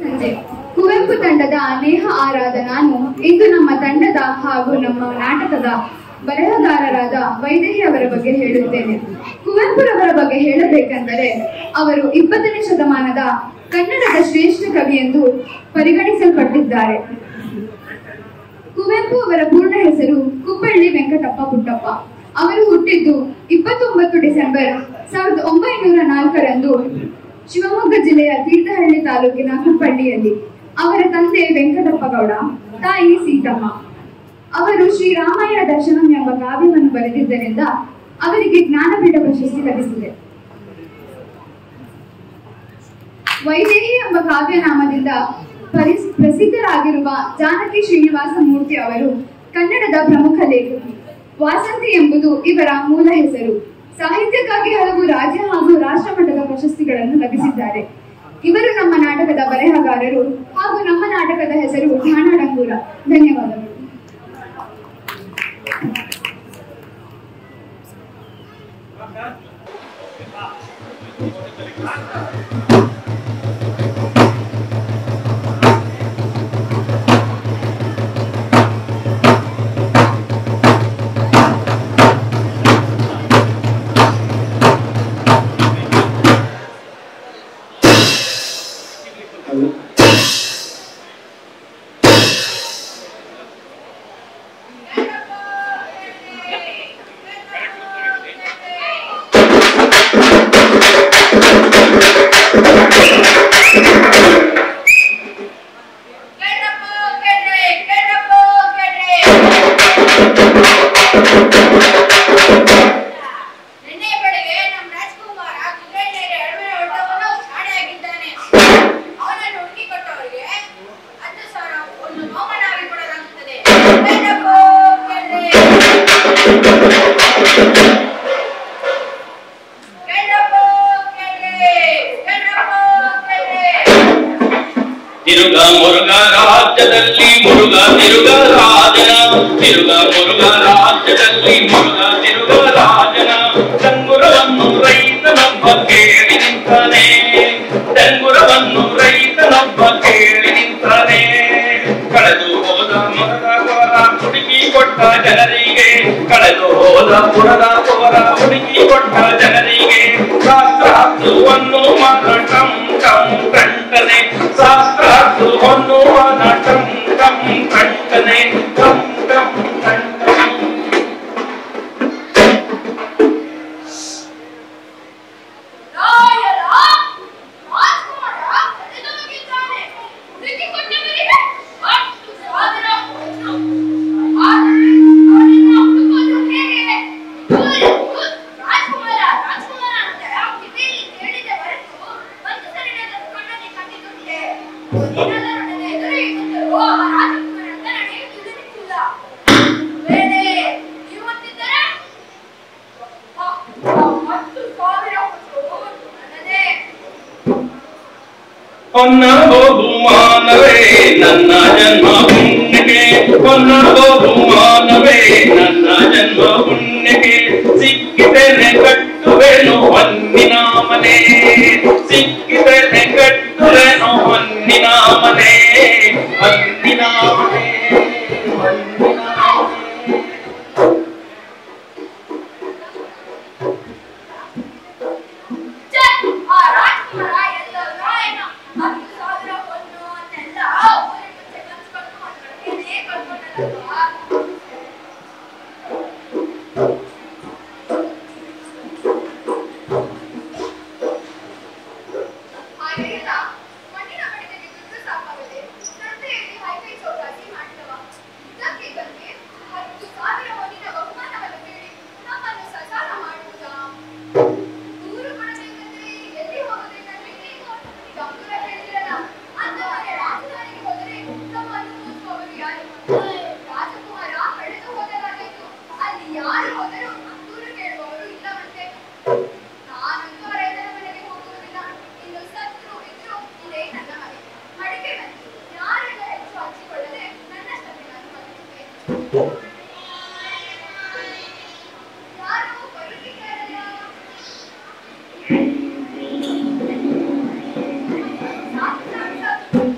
ಸಂಜೆ ಕುವೆಂಪು ತಂಡದ ನೇಹ ಆರಾದ ನಾನು ಇಂದು ನಮ್ಮ ತಂಡದ ಹಾಗೂ ನಮ್ಮ ನಾಟಕದ ಬರಹಗಾರರಾದ ವೈದೇಹಿ ಅವರ ಬಗ್ಗೆ ಹೇಳುತ್ತೇನೆ. ಕುವೆಂಪುರವರ ಬಗ್ಗೆ ಹೇಳಬೇಕೆಂದರೆ ಅವರು 20ನೇ ಶತಮಾನದ ಕನ್ನಡದ ಶ್ರೇಷ್ಠ ಕವಿ ಎಂದು ಪರಿಗಣಿಸಲ್ಪಟ್ಟಿದ್ದಾರೆ. ಕುವೆಂಪು ಅವರ ಪೂರ್ಣ ಹೆಸರು ಕುಪ್ಪಳ್ಳಿ ವೆಂಕಟಪ್ಪ ಪುಟ್ಟಪ್ಪ. ಅವರು ಹುಟ್ಟಿದ್ದು 29 ಡಿಸೆಂಬರ್ 1904ರಂದು ಶಿವಮೊಗ್ಗ ಜಿಲ್ಲೆಯ ತೀರ್ಥಹಳ್ಳಿ ತಾಲೂಕಿನ ಕುಪ್ಪಳ್ಳಿಯಲ್ಲಿ. ಅವರ ತಂದೆ ವೆಂಕಟಪ್ಪ ಗೌಡ, ತಾಯಿ ಸೀತಮ್ಮ. ಅವರು ಶ್ರೀರಾಮಾಯಣ ದರ್ಶನಂ ಎಂಬ ಕಾವ್ಯವನ್ನು ಬರೆದಿದ್ದರಿಂದ ಅವರಿಗೆ ಜ್ಞಾನಪೀಠ ಪ್ರಶಸ್ತಿ ಲಭಿಸಿದೆ. ವೈದೇಹಿ ಎಂಬ ಕಾವ್ಯನಾಮದಿಂದ ಪ್ರಸಿದ್ಧರಾಗಿರುವ ಜಾನಕಿ ಶ್ರೀನಿವಾಸ ಮೂರ್ತಿ ಅವರು ಕನ್ನಡದ ಪ್ರಮುಖ ಲೇಖಕಿ. ವಾಸಂತಿ ಎಂಬುದು ಇವರ ಮೂಲ ಹೆಸರು. ಸಾಹಿತ್ಯಕ್ಕಾಗಿ ಹಲವು ರಾಜ್ಯ ಹಾಗೂ ರಾಷ್ಟ್ರ ಮಟ್ಟದ ಪ್ರಶಸ್ತಿಗಳನ್ನು ಲಭಿಸಿದ್ದಾರೆ. ಇವರು ನಮ್ಮ ನಾಟಕದ ಬರಹಗಾರರು ಹಾಗೂ ನಮ್ಮ ನಾಟಕದ ಹೆಸರು ಠಾಣ ಡಂಗೂರ. ಧನ್ಯವಾದಗಳು. ತಿರುಗ ಮುರುಗ ರಾಜ್ಯದಲ್ಲಿ ಮುರುಗ ತಿರುಗ ರಾಜನ, ತಿರುಗ ಮುರುಗ ರಾಜ್ಯದಲ್ಲಿ ಮುರುಗ ತಿರುಗ ರಾಜನ. ಡಂಗುರವನ್ನು ರೈತನೊಬ್ಬ ಕೇಳಿ ನಿಂತಾನೆ, ಡಂಗುರವನ್ನು ರೈತನೊಬ್ಬ ಕೇಳಿ ನಿಂತಾನೆ. ಕಳೆದು ಹೋದ ಮೊರದ ಕೊರ ಹುಡುಕಿ ಕೊಟ್ಟ ಜನರಿಗೆ, ಕಳೆದು ಹೋದ ಪುರದ ಕೊರ ಹುಡುಕಿ ಕೊಟ್ಟ ಜನರಿಗೆ. ಶಾಸ್ತ್ರಾರ್ಥವನ್ನು ಮಾತ್ರ ಟಂ ಟಂ ಕಂಟನೆ, ಶಾಸ್ತ್ರಾರ್ಥವನ್ನು ಮಾತ್ರ ಟಂ ಟಂ ಕಂಟನೆ, ಟಂ ಟಂ ಕಂಟನೆ. ಹೊನ್ನ ಬಹುಮಾನವೇ ನನ್ನ ಜನ್ಮ ಪುಣ್ಯಕ್ಕೆ, ಹೊನ್ನ ಬಹುಮಾನವೇ ನನ್ನ ಜನ್ಮ ಪುಣ್ಯಕ್ಕೆ. ಸಿಕ್ಕಿದ್ದೇನೆ ಕಟ್ಟುವೆನು ಹೊನ್ನಿನ ಮನೆ, ಸಿಕ್ಕಿದ್ದೇನೆ ಕಟ್ಟುವೆನು ಹೊನ್ನಿನ ಮನೆ, ಹೊನ್ನಿನ ಮನೆ, ಹೊನ್ನಿನ ಯಾರು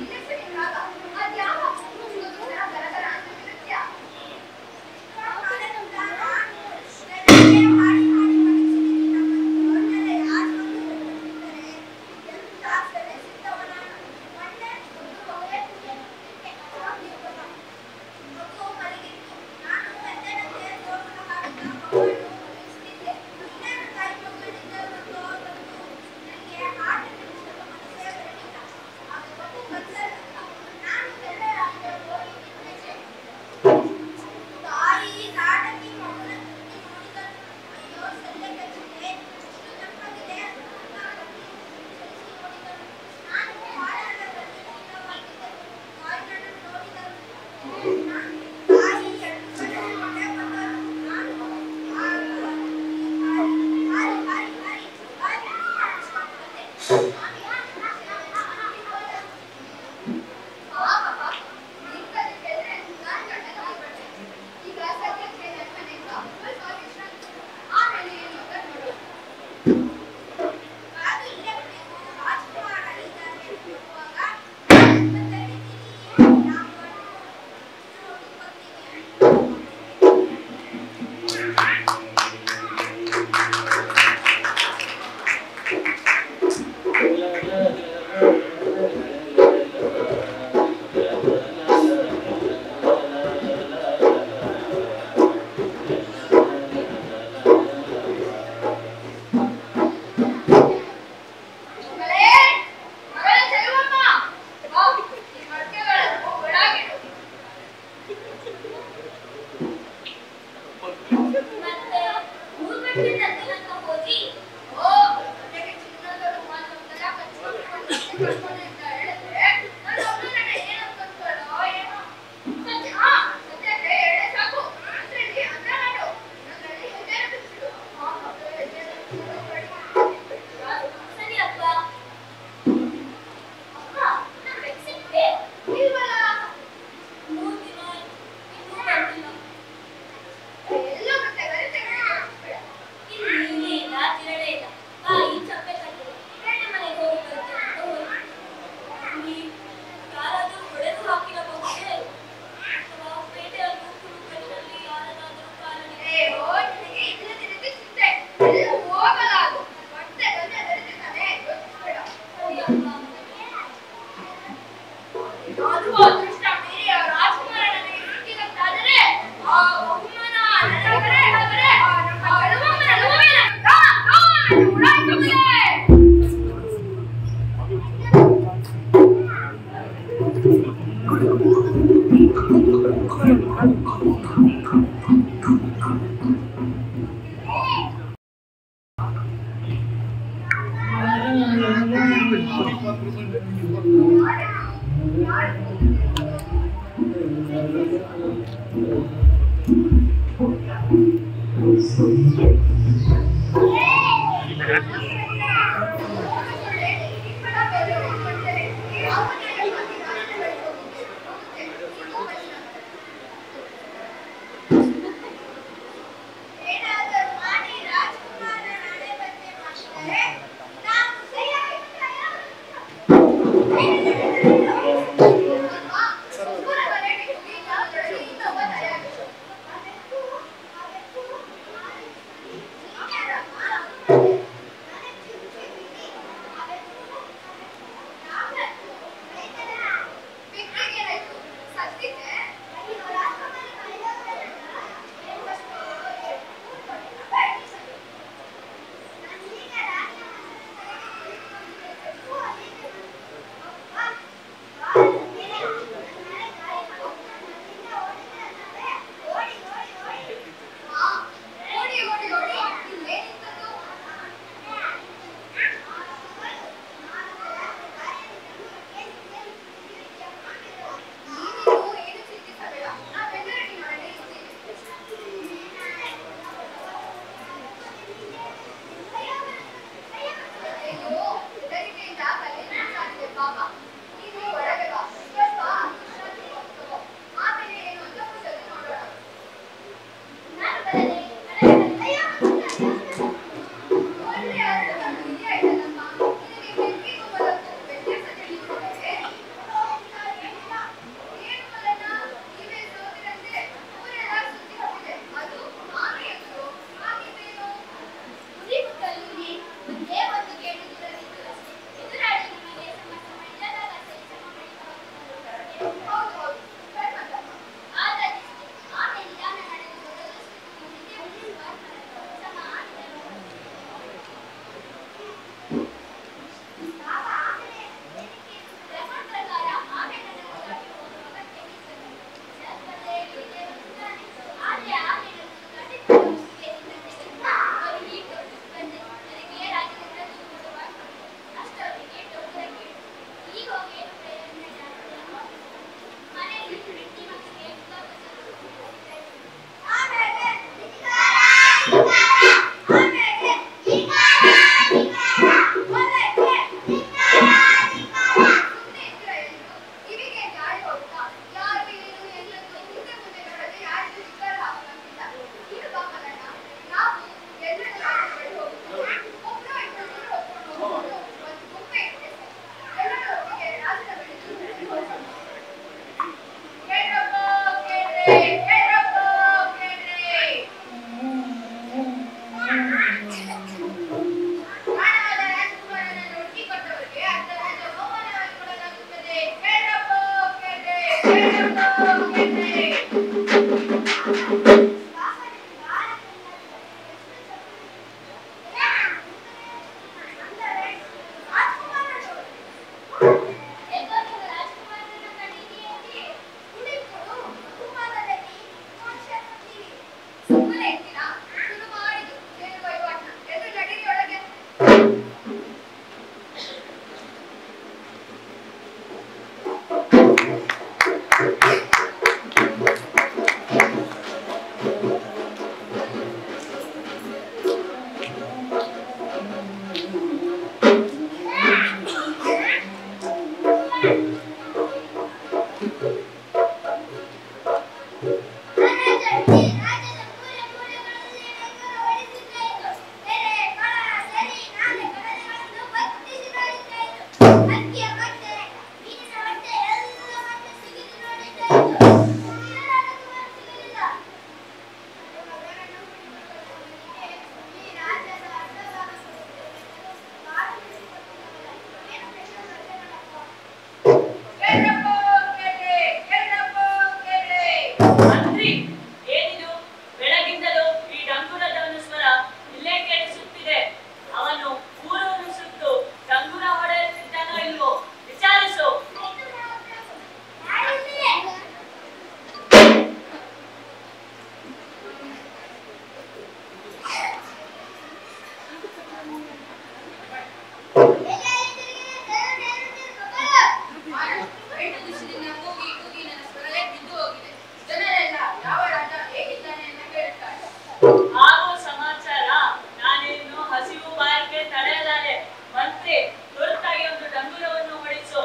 ಯಾಕೆ ತಡೆಯಲಾರೆ? ಮಂತ್ರಿ, ತುರ್ತಾಗಿ ಒಂದು ಡಂಗುರವನ್ನು ಹೊಡಿಸು.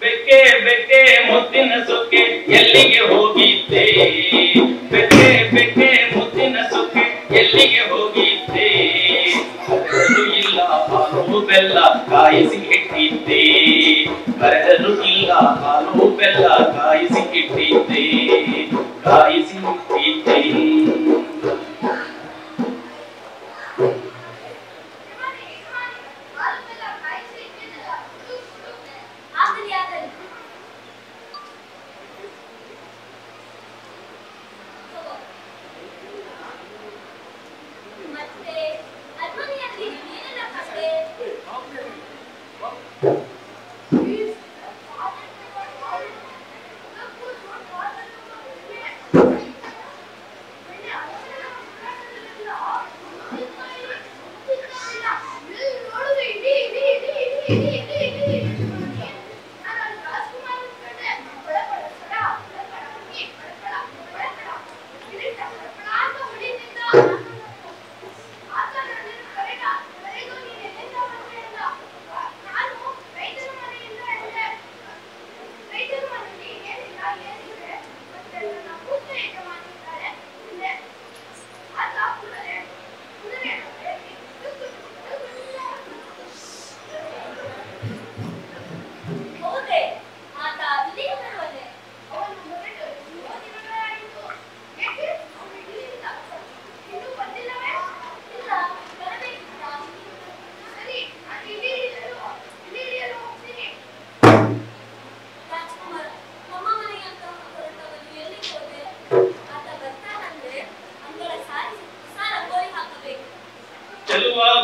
ಬೆಕ್ಕೆ ಬೆಕ್ಕೆ ಮುತ್ತಿನ ಸೊಕ್ಕೆ ಎಲ್ಲಿಗೆ ಹೋಗಿದ್ದೆ? ಬೆಕ್ಕೆ ಬೆಕ್ಕೆ ಮುತ್ತಿನ ಸೊಕ್ಕೆ ಎಲ್ಲಿಗೆ ಹೋಗಿದ್ದೆ? ಕರೆದರೂ ಇಲ್ಲ ಹಾಲು ಬೆಲ್ಲ ಕಾಯಿಸಿ ಇಟ್ಟಿದ್ದೆ. ಕರೆದರೂ ಇಲ್ಲ ಹಾಲು ಬೆಲ್ಲ ಕಾಯಿಸಿ ಇಟ್ಟಿದ್ದೆ. ಕಾಯಿಸಿ ಇಟ್ಟಿದ್ದೆ.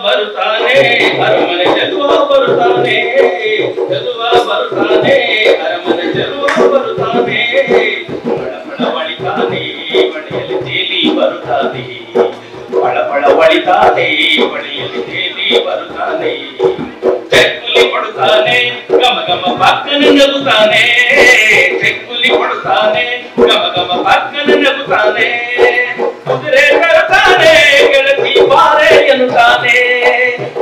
ಬರುತ್ತಾನೆ ಅರಮನೆ ಚೆಲುವ ಬರುತ್ತಾನೆ, ಚೆಲುವ ಬರುತ್ತಾನೆ ಅರಮನೆ ಚೆಲುವ ಬರುತ್ತಾನೆ. ಬಳ ಬಳಿತಾನೆ ಬಳಿಯಲ್ಲಿ ತೇಲಿ ಬರುತ್ತಾನೆ, ಬಳ ಬಳಿತಾನೆ ಬಳಿಯಲ್ಲಿ ತೇಲಿ ಬರುತ್ತಾನೆ. ಚೆಕ್ಕುಲಿ ಕೊಡುತ್ತಾನೆ ಗಮ ಗಮ ಪಕ್ಕನ ನಗುತ್ತಾನೆ, ಚೆಕ್ಕುಲಿ ಕೊಡುತ್ತಾನೆ ಗಮ ಗಮ ಪಕ್ಕನ ನಗುತ್ತಾನೆ. ಕುದುರೆ ತರುತ್ತಾನೆ ಗೆಳತಿ ಬಾರೆ ಎನ್ನುತ್ತಾನೆ,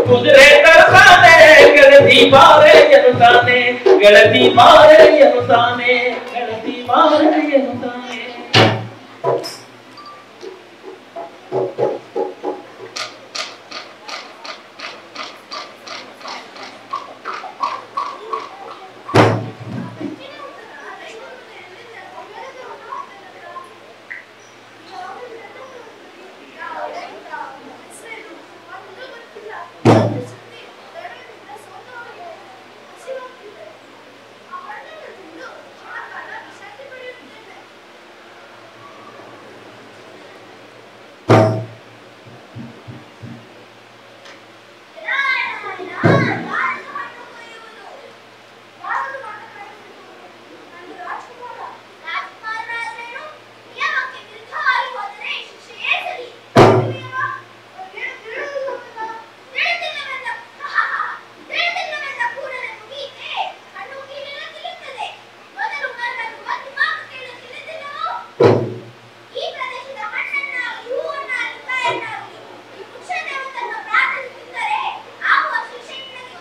ಕುದುರೆ ತರುತ್ತಾನೆ ಗೆಳತಿ ಬಾರೆ ಎನ್ನುತ್ತಾನೆ, ಗೆಳತಿ ಬಾರೆ ಎನ್ನುತ್ತಾನೆ, ಗೆಳತಿ ಬಾರೆ ಎನ್ನುತ್ತಾನೆ. ಈ ಪ್ರದೇಶದ ಮಣ್ಣನ್ನು ಈ ವೃಕ್ಷ ದೇವತನ್ನು ಪ್ರಾರ್ಥಿಸುತ್ತಿದ್ದರೆ ಆಗುವ ಶಿಕ್ಷೆ ನಿನಗೆ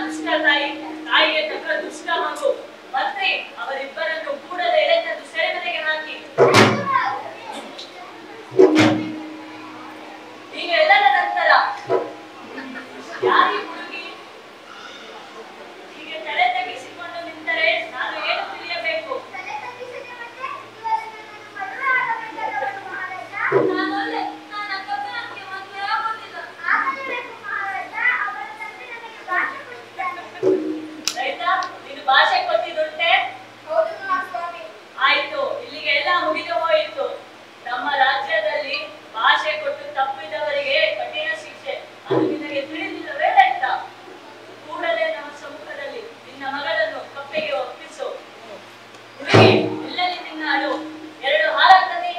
ದುಷ್ಟ ತಾಯಿಗೆ ತಕ್ಕ ದುಷ್ಟ ಮಗು. ಮಂತ್ರಿ ಅವರಿಬ್ಬರನ್ನು ಕೂಡಲೇ ಎಳೆತಂದು ಸೆರೆಮನೆಗೆ ಹಾಕಿ. ಈಗ ಎಲ್ಲರ ನಂತರ ಯಾರಿ ಹುಡುಗಿ ಹೀಗೆ ತಲೆ ತಗ್ಗಿಸಿಕೊಂಡು ನಿಂತರೆ ನಾನು ಏನು ತಿಳಿಯಬೇಕು? ರೈತಾ, ನೀನು ಭಾಷೆ ಕೊಟ್ಟಿದ್ದುಂಟೆ? ಆಯ್ತು, ಇಲ್ಲಿಗೆ ಎಲ್ಲ ಮುಗಿದು ಹೋಯಿತು. ನಮ್ಮ ರಾಜ್ಯದಲ್ಲಿ ಭಾಷೆ ಕೊಟ್ಟು ತಪ್ಪಿದವರಿಗೆ ಕಠಿಣ ಶಿಕ್ಷೆ. ಅದು ನಿನಗೆ ತಿಳಿದಿಲ್ಲವೇ ರೈತಾ? ಕೂಡಲೇ ನಮ್ಮ ಸಮ್ಮುಖದಲ್ಲಿ ನಿನ್ನ ಮಗಳನ್ನು ಕಪ್ಪೆಗೆ ಒಪ್ಪಿಸು. ಹುಡುಗಿ, ಎಲ್ಲೆಲ್ಲಿ ತಿನ್ನಾಳು? 2 ಹಾರ ತನ್ನಿ.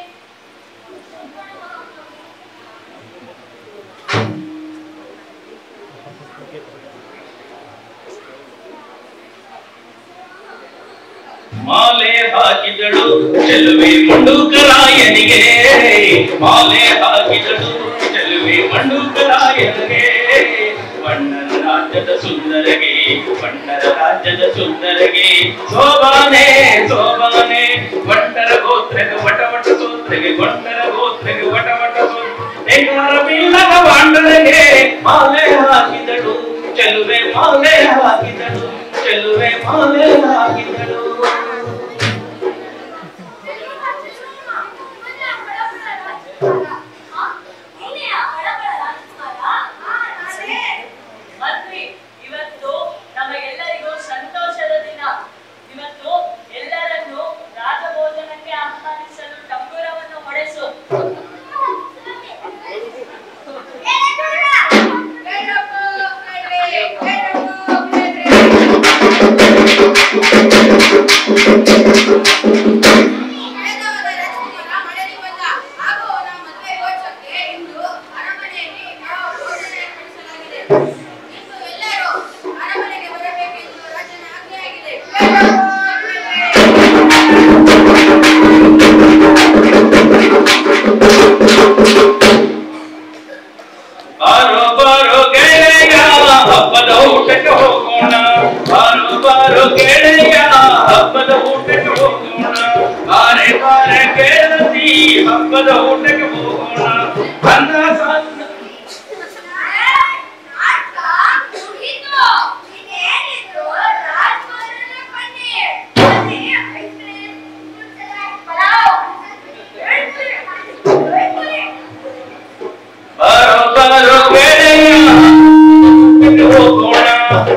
ಮಾಲೆ ಹಾಕಿದಳು ಚೆಲುವೆ ಮಂಡೂಕರಾಯನಿಗೆ, ಮಾಲೆ ಹಾಕಿದಳು ಚೆಲುವೆ ಮಂಡೂಕರಾಯನಿಗೆ. ಬಣ್ಣರ ರಾಜ್ಯದ ಸುಂದರಗೆ, ಬಣ್ಣರ ರಾಜ್ಯದ ಸುಂದರಗೆ, ಶೋಭಾನೆ ಶೋಭಾನೆ. ಬಂಟರ ಗೋತ್ರಗೆ ವಟವಟ ಸೂತ್ರಗೆ, ಬಂಟರ ಗೋತ್ರಗೆ ವಟವಟ ಸೂತ್ರವಿಲ್ಲದ ಬಾಂಡರಿಗೆ ಮಾಲೆ ಹಾಕಿದಳು ಚೆಲುವೆ, ಮಾಲೆ ಹಾಕಿದಳು ಚೆಲುವೆ, ಮಾಲೆ ಹಾಕಿದಳು. ಮಂತ್ರಿ, ಇವತ್ತು ನಮಗೆಲ್ಲರಿಗೂ ಸಂತೋಷದ ದಿನ. ಇವತ್ತು ಎಲ್ಲರನ್ನು ರಾಜಭೋಜನಕ್ಕೆ ಆಹ್ವಾನಿಸಲು ತಂಬೂರವನ್ನು ಹೊಡೆಸು. ಬಾರೋ ಬಾರೋ ಗೆಳೆಯ ಹಬ್ಬದ ಊಟಕ್ಕೆ ಹೋಗೋಣ, ಬಾರೋ ಬಾರೋ ಗೆಳೆಯ ಹಬ್ಬದ ಊಟಕ್ಕೆ ಹೋಗೋಣ. ಬಾರೆ ಬಾರೆ ಗೆಳತಿ ಹಬ್ಬದ ಊಟಕ್ಕೆ ಹೋಗೋಣ. ಅನ್ನ ಸಾರು ಬಾರೋ ಬಾರೋ ಗೆಳೆಯ ಹೋಗೋಣ,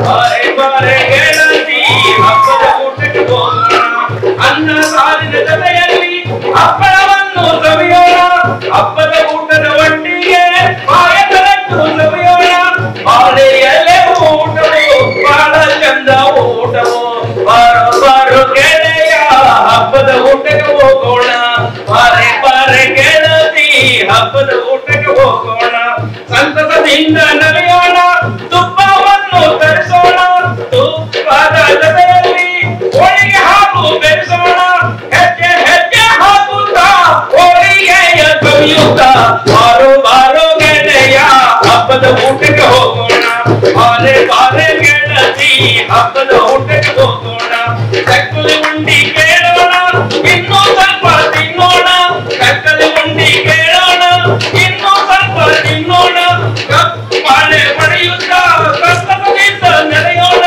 ಬಾರೆ ಬಾರೆ ಗೆಳತಿ ಹಬ್ಬದ ಊಟಕ್ಕೆ ಹೋಗೋಣ. ಅನ್ನ ಸಾರಿನ ಜೊತೆಯಲ್ಲಿ ಹಪ್ಪಳವನ್ನು ಸವಿಯೋಣ, ಹಬ್ಬದ ಊಟದ ಒಟ್ಟಿಗೆ ಪಾಯಸವನ್ನು ಸವಿಯೋಣ. ಬಾಳೆ ಎಲೆ ಊಟವು ಬಹಳ ಚಂದ ಊಟವು. ಬಾರೋ ಬಾರೋ ಗೆಳೆಯ ಹಬ್ಬದ ಊಟಕ್ಕೆ ಹೋಗೋಣ, ಬಾರೆ ಬಾರೆ ಗೆಳತಿ ಹಬ್ಬದ ಊಟಕ್ಕೆ ಹೋಗೋಣ. ಸಂತಸದಿಂದ ನಲಿಯೋಣ, ತುಪ್ಪವನ್ನು ತರಿಸೋಣ, ತುಪ್ಪದ ಜೊತೆಯಲ್ಲಿ ಹೋಳಿಗೆ ಹಾಕು ಬೆರೆಸೋಣ. ಹೆಜ್ಜೆ ಹೆಜ್ಜೆ ಹಾಕುತ್ತಾ ಹೋಳಿಗೆಯ ಕವಿಯುತ್ತಾ ಬಾರೋ ಬಾರೋ ಗೆಳೆಯ ಹಬ್ಬದ ಊಟಕ್ಕೆ ಹೋಗೋಣ, ಬಾರೆ ಬಾರೆ ಗೆಳತಿ ಹಬ್ಬದ ಊಟಕ್ಕೆ ಹೋಗೋಣ. ಕಕ್ಕಲಿ ಉಂಡಿ ಕೇಳೋಣ, ಇನ್ನೂ ಸ್ವಲ್ಪ ತಿನ್ನೋಣ, ಕಕ್ಕಲಿ ಉಂಡಿ ಕೇಳೋಣ, ಇನ್ನೂ ಸ್ವಲ್ಪ ತಿನ್ನೋಣ. ಬಾಳೆ ಪಡೆಯುತ್ತಾ ಕಷ್ಟದಿಂದ ನಡೆಯೋಣ,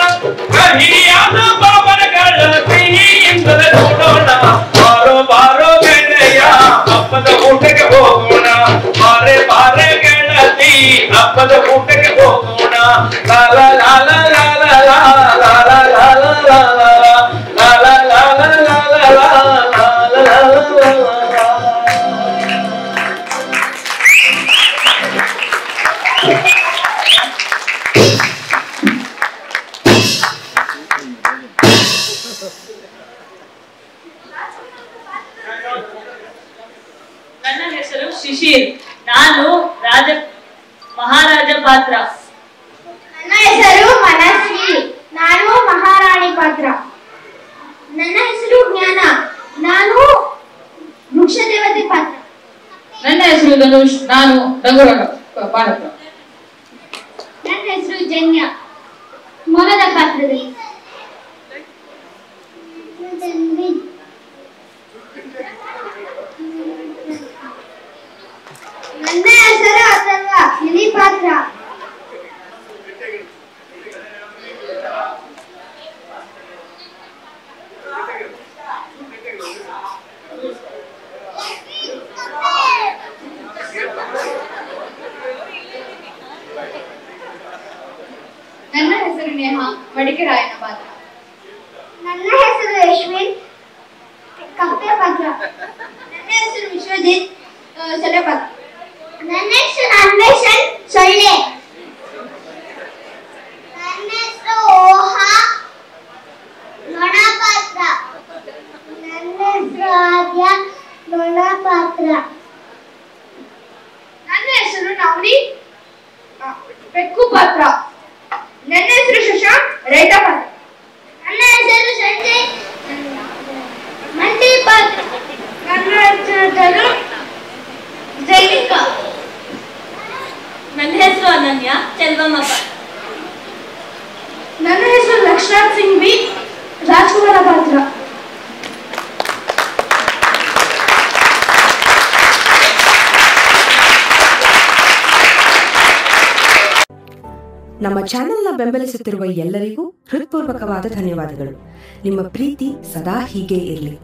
ಕಹಿಯಾದ ಬಾಬರಗಳ ಸಿಹಿಯಿಂದಲೇ ನೋಡೋಣ. ಬಾರೋ ಬಾರೋ ಗೆಳೆಯ ಹಬ್ಬದ ಊಟಕ್ಕೆ ಹೋಗೋಣ, ಬಾರೆ ಬಾರೆ ಗೆಳತಿ ಹಬ್ಬದ ಊಟಕ್ಕೆ ಹೋಗೋಣ. ಲಾಲ ಲಾಲ ಲಾಲ ಲಾಲ ಲಾಲ ಲಾಲ ಲಾಲ ಲಾಲ ಲಾಲ ಲಾಲ. ನನ್ನ ಹೆಸರು ಶಿಶಿರ್. ನಾನು ಮಹಾರಾಜ ಪಾತ್ರ. ನನ್ನ ಹೆಸರು ಮನಸ್ವಿ. ನಾನು ಮಹಾರಾಣಿ ಪಾತ್ರ. ನನ್ನ ಹೆಸರು ಜ್ಞಾನ. ನಾನು ವೃಕ್ಷ ದೇವತೆ ಪಾತ್ರ. ನನ್ನ ಹೆಸರು ಧನುಷ್. ನಾನು ರಂಗುರಂಗ ಪಾತ್ರ. ನನ್ನ ಹೆಸರು ಜನ್ಯ. ಮೊಲ ಪಾತ್ರದಲ್ಲಿ. ನನ್ನ ಹೆಸರು ಅಥರ್ವ, ಗಿಳಿ ಪಾತ್ರ. ನನ್ನ ಹೆಸರು ನೇಹ, ಮಡಿಕೆರಾಯನ ಪಾತ್ರ. ನನ್ನ ಹೆಸರು ಯಶ್ವಿನ್, ಕಪ್ಪೆ ಪಾತ್ರ. ನನ್ನ ಹೆಸರು ವಿಶ್ವಜಿತ್, ಸೊಳ್ಳೆ ಪಾತ್ರ. ನನ್ನ ಹೆಸರು ಅನ್ವೇಷಣ್, ಸೊಳ್ಳೆ. ನನ್ನ ಹೆಸರು ಓಹಾ, ನೊಣ ಪಾತ್ರ. ನನ್ನ ಹೆಸರು ಆದ್ಯ, ನೊಣ ಪಾತ್ರ. ನನ್ನ ಹೆಸರು ನವನಿ, ಬೆಕ್ಕು ಪಾತ್ರ. ನನ್ನ ಹೆಸರು ಶಶಾಂಕ್, ರೈತ ಪಾತ್ರ. ನನ್ನ ಹೆಸರು ಸಂಜಯ್, ಮಂಡಿ ಪಾತ್ರ. ನನ್ನ ಹೆಸರು ಜೈವಿಕ. ನನ್ನ ಹೆಸರು ಅನನ್ಯ, ಚೆಲ್ವಮ್ಮ ಪಾತ್ರ. ನನ್ನ ಹೆಸರು ಲಕ್ಷ್ಮಣ್ ಸಿಂಗ್ ಬಿ, ರಾಜ್ಕುಮಾರ ಪಾತ್ರ. ನಮ್ಮ ಚಾನೆಲ್ನ ಬೆಂಬಲಿಸುತ್ತಿರುವ ಎಲ್ಲರಿಗೂ ಹೃತ್ಪೂರ್ವಕವಾದ ಧನ್ಯವಾದಗಳು. ನಿಮ್ಮ ಪ್ರೀತಿ ಸದಾ ಹೀಗೆ ಇರಲಿ.